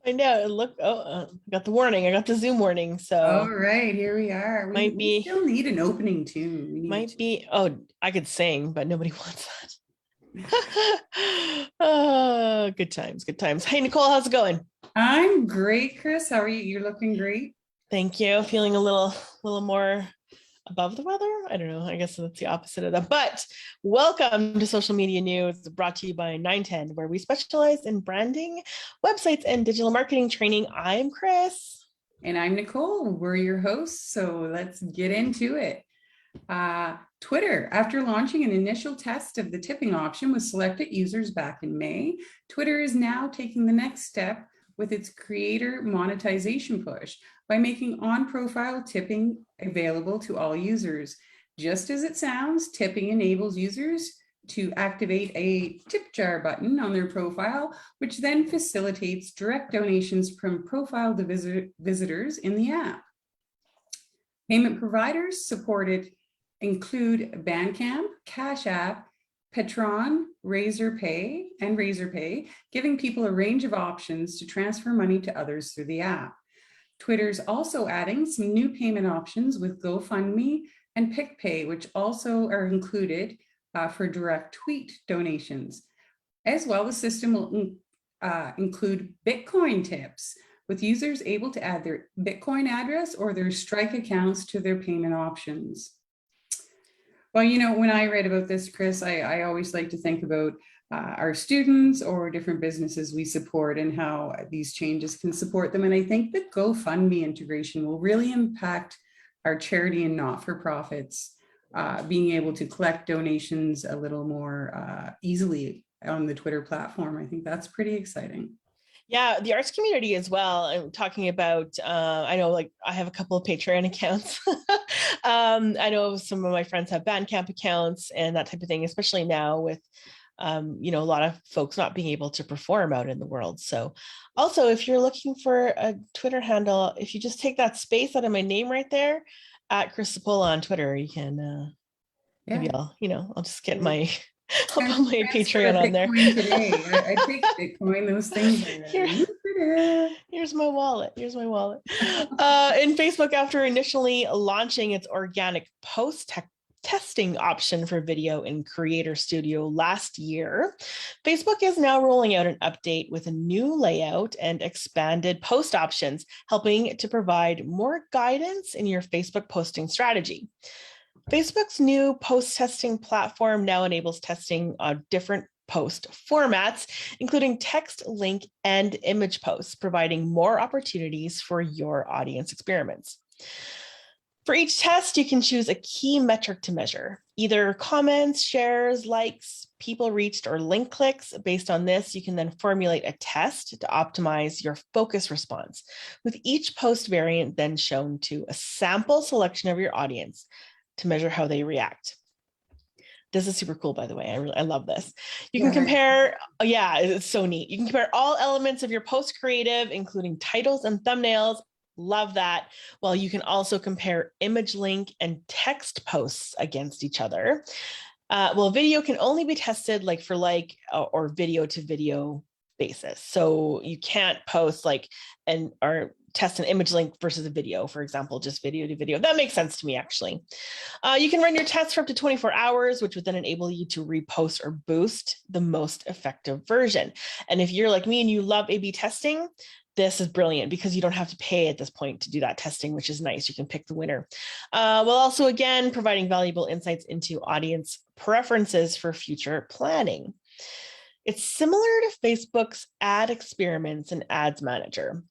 I know. Look, I got the warning. I got the Zoom warning. All So right, here we are. We, might we be, still need an opening tune. We need might be. Oh, I could sing, but nobody wants that. Oh, good times, good times. Hey, Nicole, how's it going? I'm great, Chris. How are you? You're looking great. Thank you. Feeling a little more above the weather. I don't know. I guess that's the opposite of that. But welcome to Social Media News, brought to you by 910, where we specialize in branding, websites, and digital marketing training. I'm Chris. And I'm Nicole. We're your hosts. So let's get into it. Twitter, after launching an initial test of the tipping option with selected users back in May, Twitter is now taking the next step with its creator monetization push by making on-profile tipping available to all users. Just as it sounds, tipping enables users to activate a tip jar button on their profile, which then facilitates direct donations from profile visitors in the app. Payment providers supported include Bandcamp, Cash App, Petron, Razorpay, giving people a range of options to transfer money to others through the app. Twitter's also adding some new payment options with GoFundMe and PicPay, which also are included for direct tweet donations. As well, the system will include Bitcoin tips, with users able to add their Bitcoin address or their Strike accounts to their payment options. Well, when I read about this, Chris, I always like to think about our students or different businesses we support and how these changes can support them. And I think the GoFundMe integration will really impact our charity and not-for-profits being able to collect donations a little more easily on the Twitter platform. I think that's pretty exciting. Yeah, the arts community as well. I'm talking about, I know like I have a couple of Patreon accounts. I know some of my friends have Bandcamp accounts and that type of thing, especially now with, a lot of folks not being able to perform out in the world. So also, if you're looking for a Twitter handle, if you just take that space out of my name right there, at Chris Sapola on Twitter, you can, maybe Yeah. I'll just get my, I'll Time put to my transfer a Patreon on there. Bitcoin today. I take Bitcoin, those things Here, are here's my wallet. Here's my wallet. In Facebook, after initially launching its organic post testing option for video in Creator Studio last year, Facebook is now rolling out an update with a new layout and expanded post options, helping to provide more guidance in your Facebook posting strategy. Facebook's new post testing platform now enables testing on different post formats, including text, link, and image posts, providing more opportunities for your audience experiments. For each test, you can choose a key metric to measure, either comments, shares, likes, people reached, or link clicks. Based on this, you can then formulate a test to optimize your focus response, with each post variant then shown to a sample selection of your audience to measure how they react. This is super cool, by the way. I love this. You can yeah, very cool. compare, yeah, it's so neat. You can compare all elements of your post creative, including titles and thumbnails. Love that. Well, you can also compare image link and text posts against each other. Video can only be tested like for like or video to video basis. So you can't post like or test an image link versus a video, for example, just video to video. That makes sense to me, actually. You can run your tests for up to 24 hours, which would then enable you to repost or boost the most effective version. And if you're like me and you love A/B testing, this is brilliant because you don't have to pay at this point to do that testing, which is nice. You can pick the winner. While also, again, providing valuable insights into audience preferences for future planning. It's similar to Facebook's ad experiments and ads manager,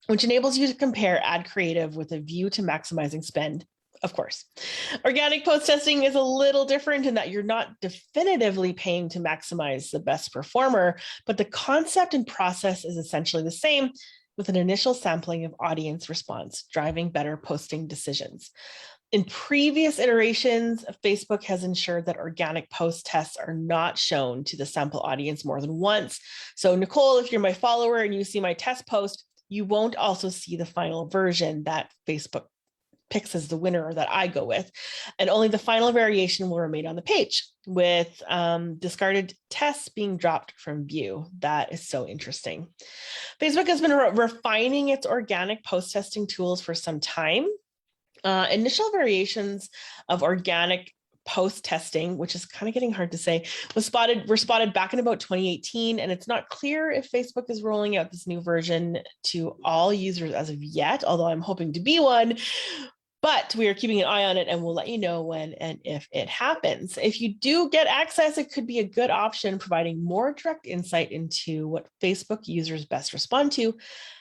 which enables you to compare ad creative with a view to maximizing spend. Of course, organic post testing is a little different in that you're not definitively paying to maximize the best performer, but the concept and process is essentially the same, with an initial sampling of audience response driving better posting decisions. In previous iterations, Facebook has ensured that organic post tests are not shown to the sample audience more than once. So Nicole, if you're my follower and you see my test post, you won't also see the final version that Facebook picks as the winner that I go with. And only the final variation will remain on the page, with discarded tests being dropped from view. That is so interesting. Facebook has been refining its organic post testing tools for some time. Initial variations of organic post testing, which is kind of getting hard to say, were spotted back in about 2018, and it's not clear if Facebook is rolling out this new version to all users as of yet, although I'm hoping to be one. But we are keeping an eye on it, and we'll let you know when and if it happens. If you do get access, it could be a good option, providing more direct insight into what Facebook users best respond to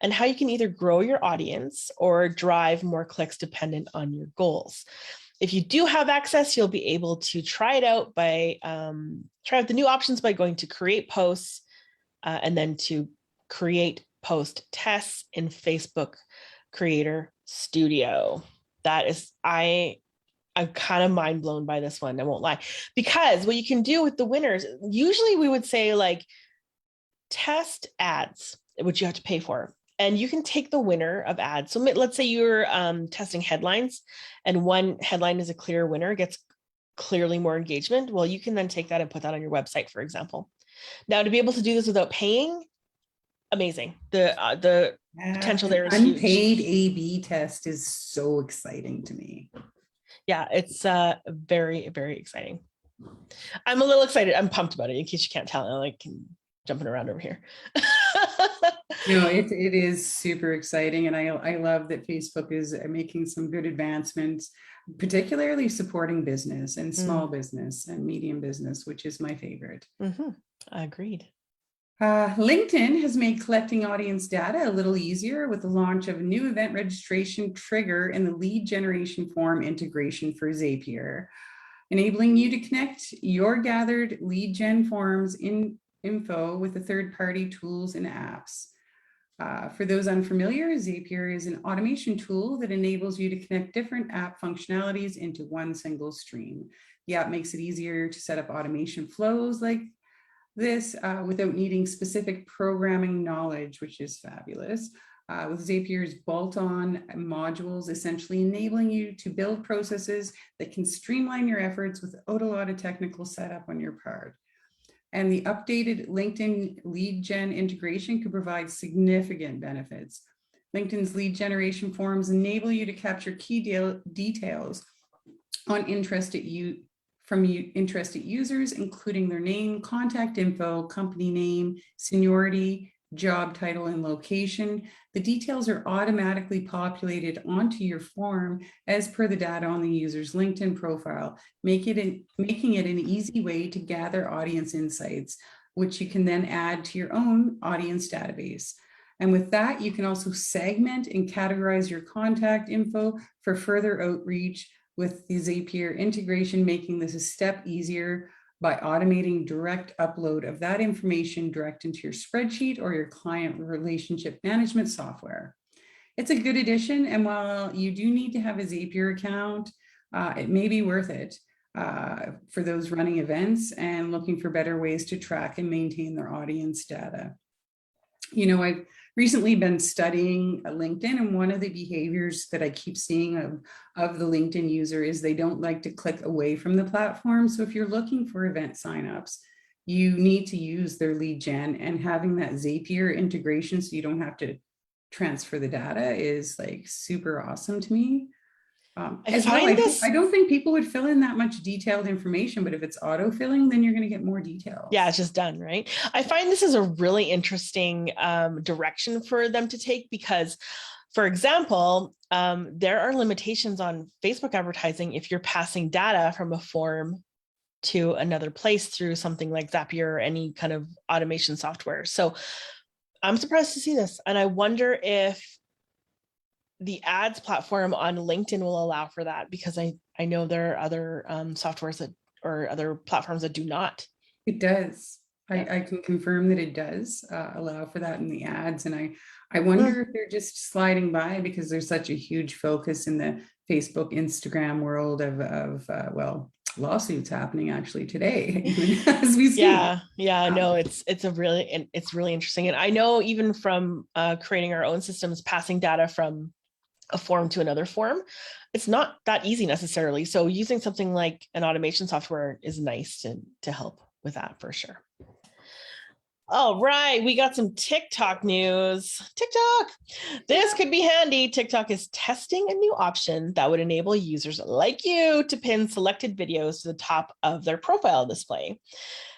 and how you can either grow your audience or drive more clicks dependent on your goals. If you do have access, you'll be able to try it out by try out the new options by going to create posts and then to create post tests in Facebook Creator Studio. That is, I'm kind of mind blown by this one. I won't lie, because what you can do with the winners, usually we would say like test ads, which you have to pay for. And you can take the winner of ads. So let's say you're testing headlines and one headline is a clear winner, gets clearly more engagement. Well, you can then take that and put that on your website, for example. Now, to be able to do this without paying, amazing. The potential there is huge. Unpaid A/B test is so exciting to me. Yeah, it's very, very exciting. I'm a little excited. I'm pumped about it, in case you can't tell. I'm like jumping around over here. No, it is super exciting. And I love that Facebook is making some good advancements, particularly supporting business and small business and medium business, which is my favorite. Agreed. LinkedIn has made collecting audience data a little easier with the launch of a new event registration trigger in the lead generation form integration for Zapier, enabling you to connect your gathered lead gen forms info with the third-party tools and apps. For those unfamiliar, Zapier is an automation tool that enables you to connect different app functionalities into one single stream. The app makes it easier to set up automation flows like this without needing specific programming knowledge, which is fabulous. With Zapier's bolt-on modules, essentially enabling you to build processes that can streamline your efforts without a lot of technical setup on your part. And the updated LinkedIn lead gen integration could provide significant benefits. LinkedIn's lead generation forms enable you to capture key details on interested users, including their name, contact info, company name, seniority, job title, and location. The details are automatically populated onto your form as per the data on the user's LinkedIn profile, making it an easy way to gather audience insights, which you can then add to your own audience database. And with that, you can also segment and categorize your contact info for further outreach, with the Zapier integration making this a step easier by automating direct upload of that information direct into your spreadsheet or your client relationship management software. It's a good addition, and while you do need to have a Zapier account, it may be worth it for those running events and looking for better ways to track and maintain their audience data. You know, I've recently been studying LinkedIn, and one of the behaviors that I keep seeing of the LinkedIn user is they don't like to click away from the platform. So if you're looking for event signups, you need to use their lead gen, and having that Zapier integration so you don't have to transfer the data is like super awesome to me. I don't think people would fill in that much detailed information, but if it's auto-filling, then you're going to get more details. Yeah, it's just done, right? I find this is a really interesting direction for them to take because, for example, there are limitations on Facebook advertising if you're passing data from a form to another place through something like Zapier or any kind of automation software. So I'm surprised to see this. And I wonder if the ads platform on LinkedIn will allow for that, because I know there are other softwares that or other platforms that do not. It does. I can confirm that it does allow for that in the ads. And I wonder if they're just sliding by because there's such a huge focus in the Facebook, Instagram world of lawsuits happening actually today, even as we speak. No, it's really interesting. And I know even from creating our own systems, passing data from a form to another form, it's not that easy necessarily. So using something like an automation software is nice to help with that for sure. All right, we got some TikTok news. TikTok. This could be handy. TikTok is testing a new option that would enable users like you to pin selected videos to the top of their profile display,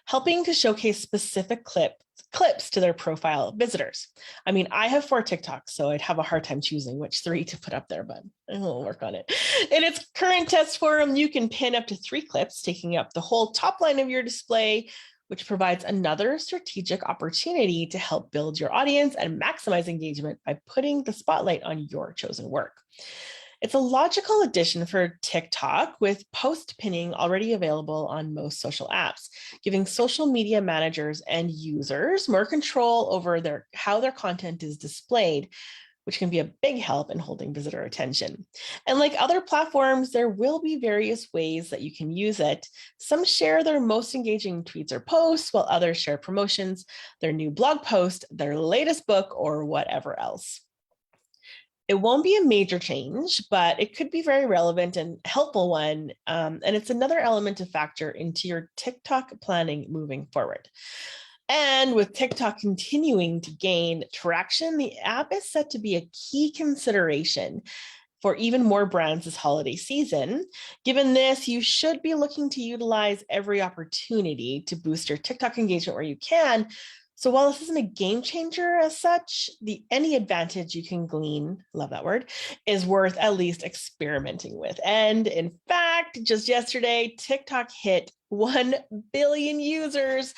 helping to showcase specific clips to their profile visitors. I mean, I have 4 TikToks, so I'd have a hard time choosing which 3 to put up there, but we'll work on it. In its current test forum, you can pin up to 3 clips, taking up the whole top line of your display, which provides another strategic opportunity to help build your audience and maximize engagement by putting the spotlight on your chosen work. It's a logical addition for TikTok, with post pinning already available on most social apps, giving social media managers and users more control over how their content is displayed, which can be a big help in holding visitor attention. And like other platforms, there will be various ways that you can use it. Some share their most engaging tweets or posts, while others share promotions, their new blog post, their latest book, or whatever else. It won't be a major change, but it could be very relevant and helpful one. And it's another element to factor into your TikTok planning moving forward. And with TikTok continuing to gain traction, the app is set to be a key consideration for even more brands this holiday season. Given this, you should be looking to utilize every opportunity to boost your TikTok engagement where you can. So while this isn't a game changer as such, any advantage you can glean, love that word, is worth at least experimenting with. And in fact, just yesterday, TikTok hit 1 billion users.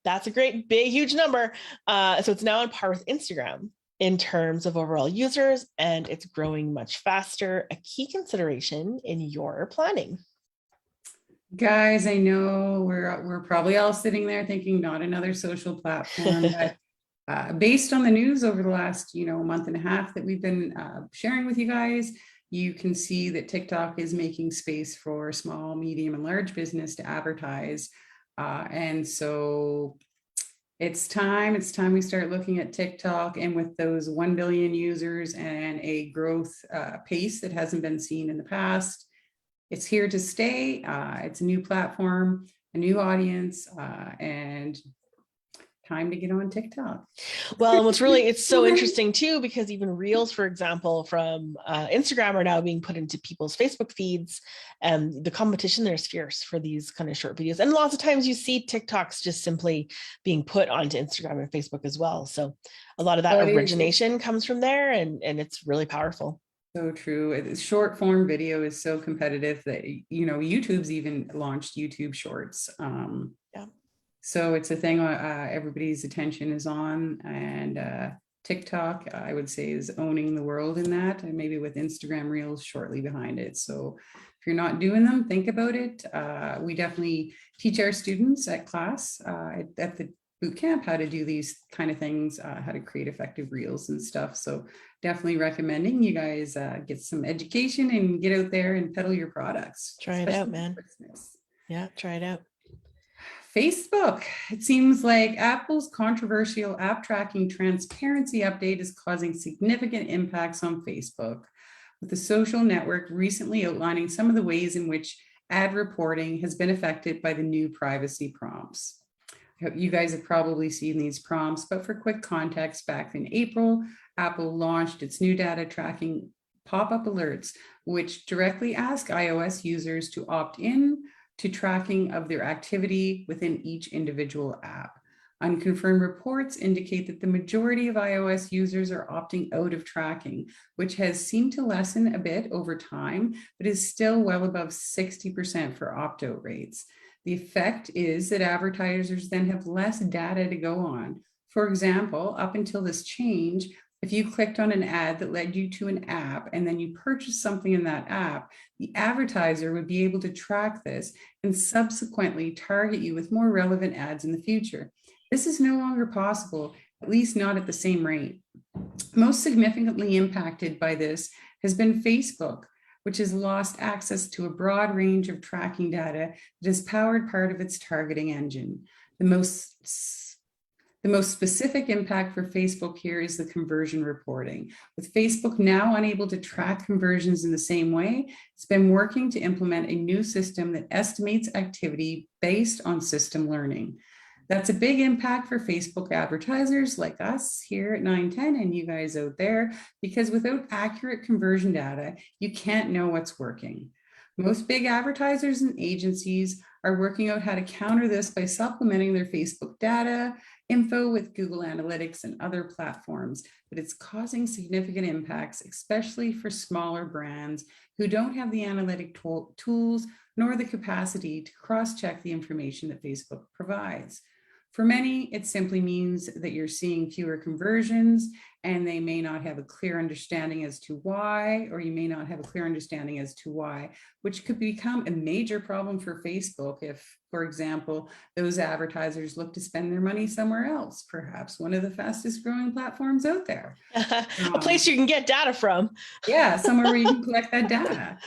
That's a great, big, huge number. So it's now on par with Instagram in terms of overall users, and it's growing much faster, a key consideration in your planning. Guys, I know we're probably all sitting there thinking not another social platform, but based on the news over the last month and a half that we've been sharing with you guys, you can see that TikTok is making space for small, medium, and large business to advertise. And so it's time we start looking at TikTok, and with those 1 billion users and a growth pace that hasn't been seen in the past, it's here to stay. It's a new platform, a new audience, and time to get on TikTok. Well, it's so interesting too, because even Reels, for example, from Instagram are now being put into people's Facebook feeds, and the competition there is fierce for these kind of short videos. And lots of times you see TikToks just simply being put onto Instagram and Facebook as well. So a lot of that origination comes from there, and it's really powerful. So true. Short form video is so competitive that, YouTube's even launched YouTube Shorts. Yeah. So it's a thing everybody's attention is on, and TikTok, I would say, is owning the world in that, and maybe with Instagram Reels shortly behind it. So if you're not doing them, think about it. We definitely teach our students at class at the boot camp how to do these kind of things, how to create effective reels and stuff. So definitely recommending you guys get some education and get out there and peddle your products. Try it out, man. Yeah, try it out. Facebook. It seems like Apple's controversial app tracking transparency update is causing significant impacts on Facebook, with the social network recently outlining some of the ways in which ad reporting has been affected by the new privacy prompts. You guys have probably seen these prompts, but for quick context, back in April, Apple launched its new data tracking pop-up alerts, which directly ask iOS users to opt in to tracking of their activity within each individual app. Unconfirmed reports indicate that the majority of iOS users are opting out of tracking, which has seemed to lessen a bit over time, but is still well above 60% for opt-out rates. The effect is that advertisers then have less data to go on. For example, up until this change, if you clicked on an ad that led you to an app and then you purchased something in that app, the advertiser would be able to track this and subsequently target you with more relevant ads in the future. This is no longer possible, at least not at the same rate. Most significantly impacted by this has been Facebook, which has lost access to a broad range of tracking data that has powered part of its targeting engine. The The most specific impact for Facebook here is the conversion reporting. With Facebook now unable to track conversions in the same way, it's been working to implement a new system that estimates activity based on system learning. That's a big impact for Facebook advertisers like us here at 910 and you guys out there, because without accurate conversion data, you can't know what's working. Most big advertisers and agencies are working out how to counter this by supplementing their Facebook data info with Google Analytics and other platforms, but it's causing significant impacts, especially for smaller brands who don't have the analytic tools nor the capacity to cross-check the information that Facebook provides. For many, it simply means that you're seeing fewer conversions and they may not have a clear understanding as to why, or you may not have a clear understanding as to why, which could become a major problem for Facebook if, for example, those advertisers look to spend their money somewhere else, perhaps one of the fastest growing platforms out there. A place you can get data from. Yeah, somewhere where you can collect that data.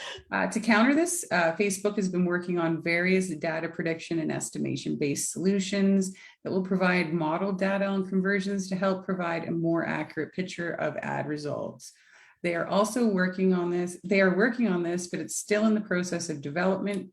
To counter this, Facebook has been working on various data prediction and estimation-based solutions that will provide modeled data on conversions to help provide a more accurate picture of ad results. They are also working on this. They are working on this, but it's still in the process of development,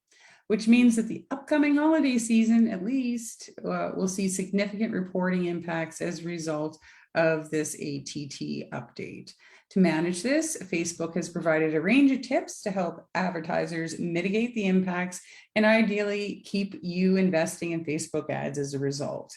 which means that the upcoming holiday season, at least, will see significant reporting impacts as a result of this ATT update. To manage this, Facebook has provided a range of tips to help advertisers mitigate the impacts and ideally keep you investing in Facebook ads as a result.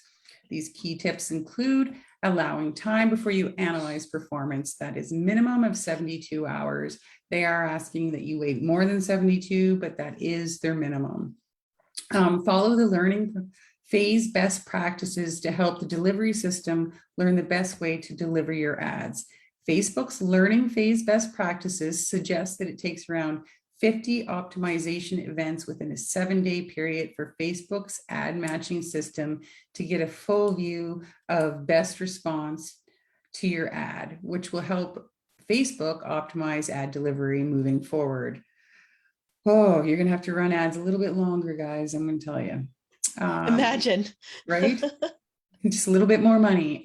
These key tips include allowing time before you analyze performance. That is minimum of 72 hours. They are asking that you wait more than 72, but that is their minimum. Follow the learning phase best practices to help the delivery system learn the best way to deliver your ads. Facebook's learning phase best practices suggest that it takes around 50 optimization events within a 7-day period for Facebook's ad matching system to get a full view of best response to your ad, which will help Facebook optimize ad delivery moving forward. Oh, you're going to have to run ads a little bit longer, guys. I'm going to tell you. Imagine. Right? Just a little bit more money.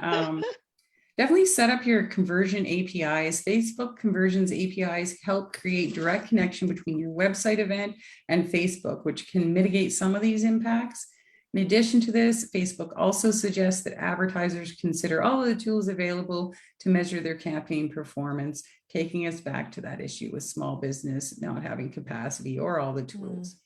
Definitely set up your conversion APIs. Facebook conversions APIs help create direct connection between your website event and Facebook, which can mitigate some of these impacts. In addition to this, Facebook also suggests that advertisers consider all of the tools available to measure their campaign performance, taking us back to that issue with small business not having capacity or all the tools.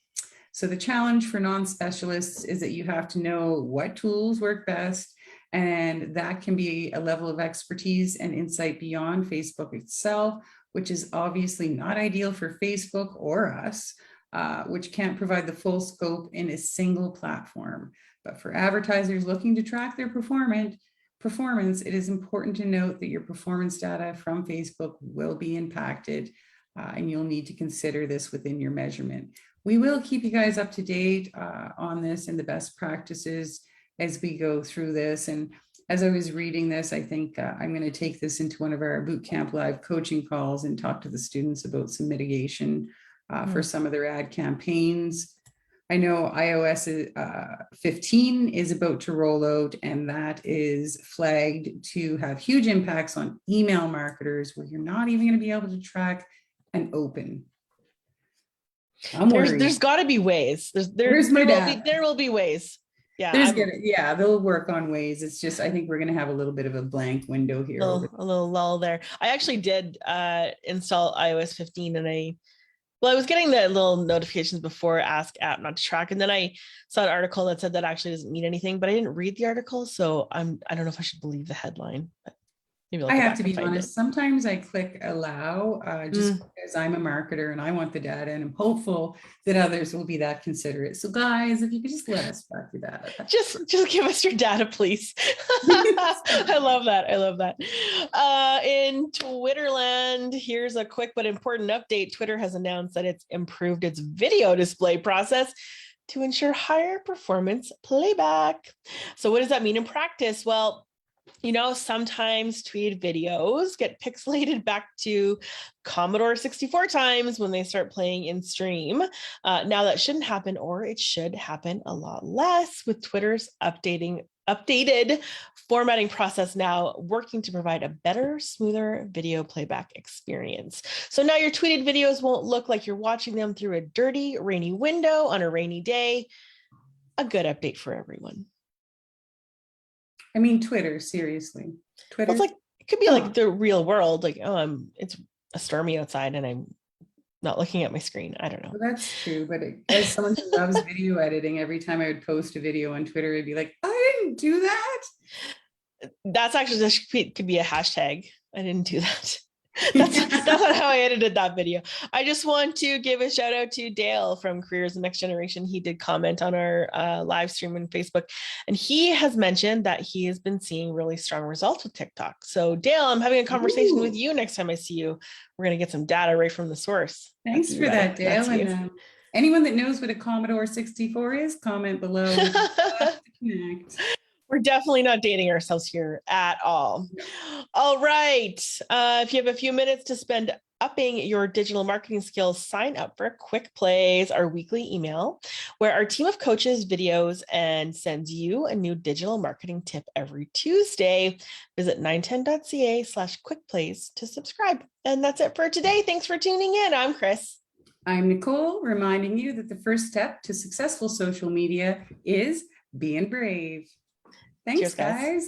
So the challenge for non-specialists is that you have to know what tools work best, and that can be a level of expertise and insight beyond Facebook itself, which is obviously not ideal for Facebook or us, which can't provide the full scope in a single platform. But for advertisers looking to track their performance, it is important to note that your performance data from Facebook will be impacted, and you'll need to consider this within your measurement. We will keep you guys up to date on this and the best practices as we go through this. And as I was reading this, I think I'm going to take this into one of our bootcamp live coaching calls and talk to the students about some mitigation for some of their ad campaigns. I know iOS 15 is about to roll out, and that is flagged to have huge impacts on email marketers where you're not even going to be able to track an open. There's got to be ways. There will be ways. Yeah, they'll work on ways. It's just, I think we're going to have a little bit of a blank window here. A little lull there. I actually did install iOS 15, and I was getting the little notifications before ask app not to track, and then I saw an article that said that actually doesn't mean anything, but I didn't read the article, so I don't know if I should believe the headline. But maybe I have to be honest. Sometimes I click allow just because I'm a marketer and I want the data, and I'm hopeful that others will be that considerate. So guys, if you could just let us track your data. Just give us your data, please. I love that. In Twitterland, here's a quick but important update. Twitter has announced that it's improved its video display process to ensure higher performance playback. So what does that mean in practice? Well, sometimes tweeted videos get pixelated back to Commodore 64 times when they start playing in stream. Now that shouldn't happen, or it should happen a lot less with Twitter's updating updated formatting process now, working to provide a better, smoother video playback experience. So now your tweeted videos won't look like you're watching them through a dirty, rainy window on a rainy day. A good update for everyone. I mean, Twitter, seriously. Twitter. Well, it's like, it could be like the real world, like, oh, it's stormy outside and I'm not looking at my screen. I don't know. Well, that's true. But as someone who loves video editing, every time I would post a video on Twitter, it'd be like, I didn't do that. That's actually, this could be a hashtag. I didn't do that. That's not how I edited that video. I just want to give a shout out to Dale from Careers and Next Generation. He did comment on our live stream on Facebook, and he has mentioned that he has been seeing really strong results with TikTok. So Dale, I'm having a conversation with you next time I see you. We're going to get some data right from the source. Thanks for that, Dale. And anyone that knows what a Commodore 64 is, comment below. We're definitely not dating ourselves here at all. No. All right. If you have a few minutes to spend upping your digital marketing skills, sign up for Quick Plays, our weekly email, where our team of coaches videos and sends you a new digital marketing tip every Tuesday. Visit 910.ca/quickplays to subscribe. And that's it for today. Thanks for tuning in. I'm Chris. I'm Nicole, reminding you that the first step to successful social media is being brave. Thanks, guys.